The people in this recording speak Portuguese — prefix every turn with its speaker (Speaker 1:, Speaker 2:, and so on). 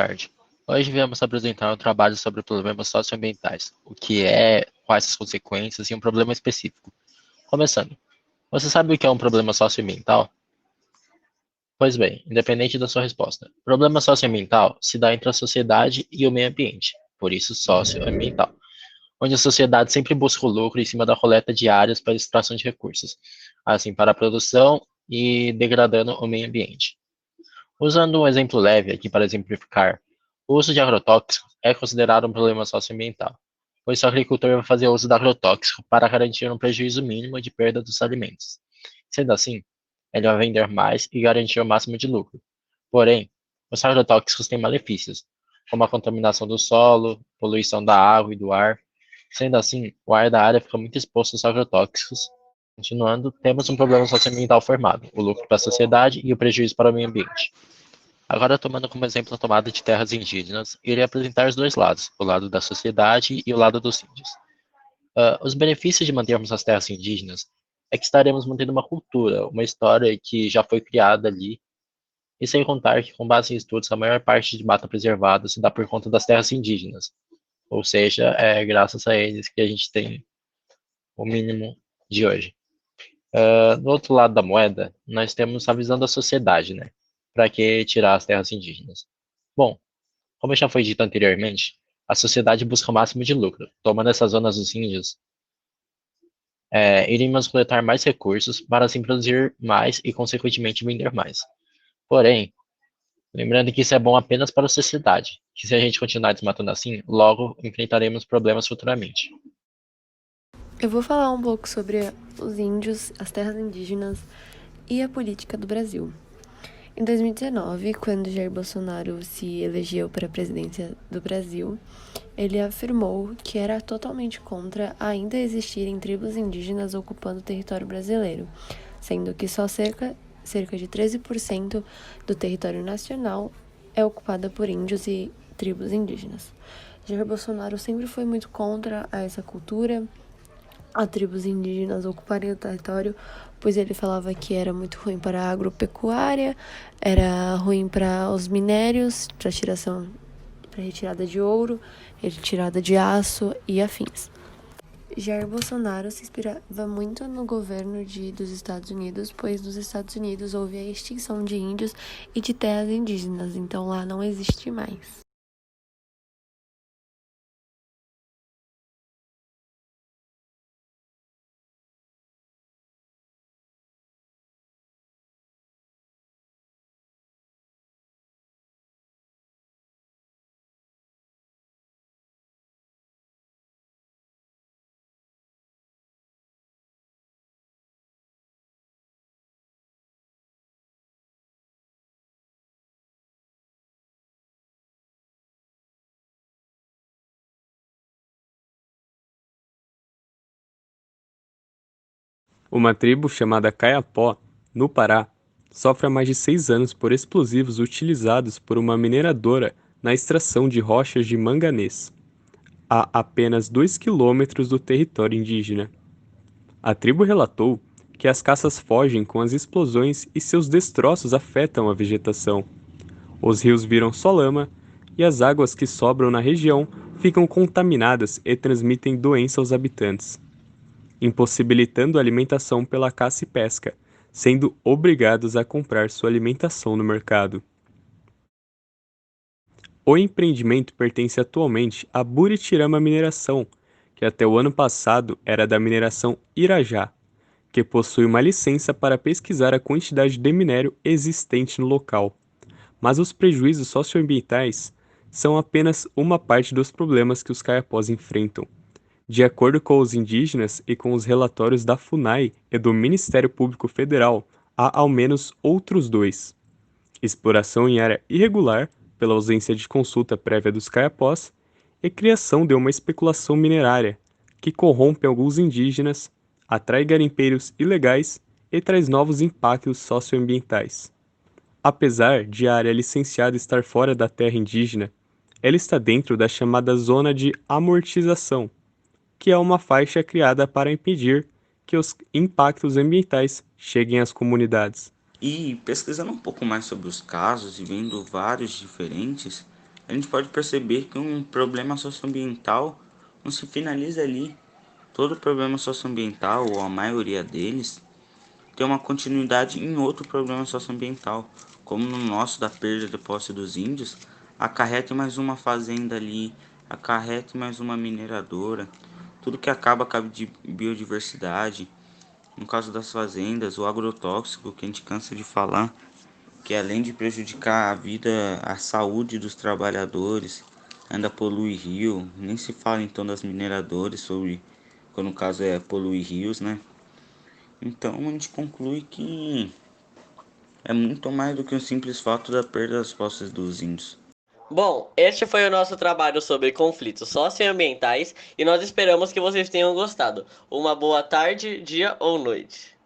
Speaker 1: Tarde. Hoje viemos apresentar um trabalho sobre problemas socioambientais, o que é, quais as consequências e um problema específico. Começando, você sabe o que é um problema socioambiental? Pois bem, independente da sua resposta, problema socioambiental se dá entre a sociedade e o meio ambiente, por isso socioambiental, onde a sociedade sempre busca o lucro em cima da coleta de áreas para extração de recursos, assim para a produção e degradando o meio ambiente. Usando um exemplo leve aqui para exemplificar, o uso de agrotóxicos é considerado um problema socioambiental, pois o agricultor vai fazer uso do agrotóxico para garantir um prejuízo mínimo de perda dos alimentos. Sendo assim, ele vai vender mais e garantir o máximo de lucro. Porém, os agrotóxicos têm malefícios, como a contaminação do solo, poluição da água e do ar. Sendo assim, o ar da área fica muito exposto aos agrotóxicos. Continuando, temos um problema socioambiental formado, o lucro para a sociedade e o prejuízo para o meio ambiente. Agora, tomando como exemplo a tomada de terras indígenas, irei apresentar os dois lados, o lado da sociedade e o lado dos índios. Os benefícios de mantermos as terras indígenas é que estaremos mantendo uma cultura, uma história que já foi criada ali, e sem contar que, com base em estudos, a maior parte de mata preservada se dá por conta das terras indígenas, ou seja, é graças a eles que a gente tem o mínimo de hoje. Do outro lado da moeda, nós temos a visão da sociedade, né? Para que tirar as terras indígenas? Bom, como já foi dito anteriormente, a sociedade busca o máximo de lucro. Tomando essas zonas dos índios, iríamos coletar mais recursos para assim produzir mais e, consequentemente, vender mais. Porém, lembrando que isso é bom apenas para a sociedade, que se a gente continuar desmatando assim, logo enfrentaremos problemas futuramente.
Speaker 2: Eu vou falar um pouco sobre os índios, as terras indígenas e a política do Brasil. Em 2019, quando Jair Bolsonaro se elegeu para a presidência do Brasil, ele afirmou que era totalmente contra ainda existirem tribos indígenas ocupando o território brasileiro, sendo que só cerca de 13% do território nacional é ocupada por índios e tribos indígenas. Jair Bolsonaro sempre foi muito contra essa cultura, a tribos indígenas ocuparem o território, pois ele falava que era muito ruim para a agropecuária, era ruim para os minérios, para retirada de ouro, retirada de aço e afins. Jair Bolsonaro se inspirava muito no governo dos Estados Unidos, pois nos Estados Unidos houve a extinção de índios e de terras indígenas, então lá não existe mais.
Speaker 3: Uma tribo chamada Caiapó, no Pará, sofre há mais de 6 anos por explosivos utilizados por uma mineradora na extração de rochas de manganês, a apenas 2 quilômetros do território indígena. A tribo relatou que as caças fogem com as explosões e seus destroços afetam a vegetação. Os rios viram só lama e as águas que sobram na região ficam contaminadas e transmitem doença aos habitantes, impossibilitando a alimentação pela caça e pesca, sendo obrigados a comprar sua alimentação no mercado. O empreendimento pertence atualmente à Buritirama Mineração, que até o ano passado era da mineração Irajá, que possui uma licença para pesquisar a quantidade de minério existente no local. Mas os prejuízos socioambientais são apenas uma parte dos problemas que os caiapós enfrentam. De acordo com os indígenas e com os relatórios da FUNAI e do Ministério Público Federal, há ao menos outros dois: exploração em área irregular, pela ausência de consulta prévia dos caiapós, e criação de uma especulação minerária, que corrompe alguns indígenas, atrai garimpeiros ilegais e traz novos impactos socioambientais. Apesar de a área licenciada estar fora da terra indígena, ela está dentro da chamada Zona de Amortização, que é uma faixa criada para impedir que os impactos ambientais cheguem às comunidades.
Speaker 4: E pesquisando um pouco mais sobre os casos e vendo vários diferentes, a gente pode perceber que um problema socioambiental não se finaliza ali. Todo problema socioambiental, ou a maioria deles, tem uma continuidade em outro problema socioambiental, como no nosso da perda de posse dos índios, acarreta mais uma fazenda ali, acarreta mais uma mineradora, tudo que acaba com a biodiversidade. No caso das fazendas, o agrotóxico, que a gente cansa de falar, que além de prejudicar a vida, a saúde dos trabalhadores, ainda polui rio, nem se fala então das mineradoras sobre, quando o caso é poluir rios, né? Então a gente conclui que é muito mais do que um simples fato da perda das posses dos índios.
Speaker 5: Bom, este foi o nosso trabalho sobre conflitos socioambientais e nós esperamos que vocês tenham gostado. Uma boa tarde, dia ou noite.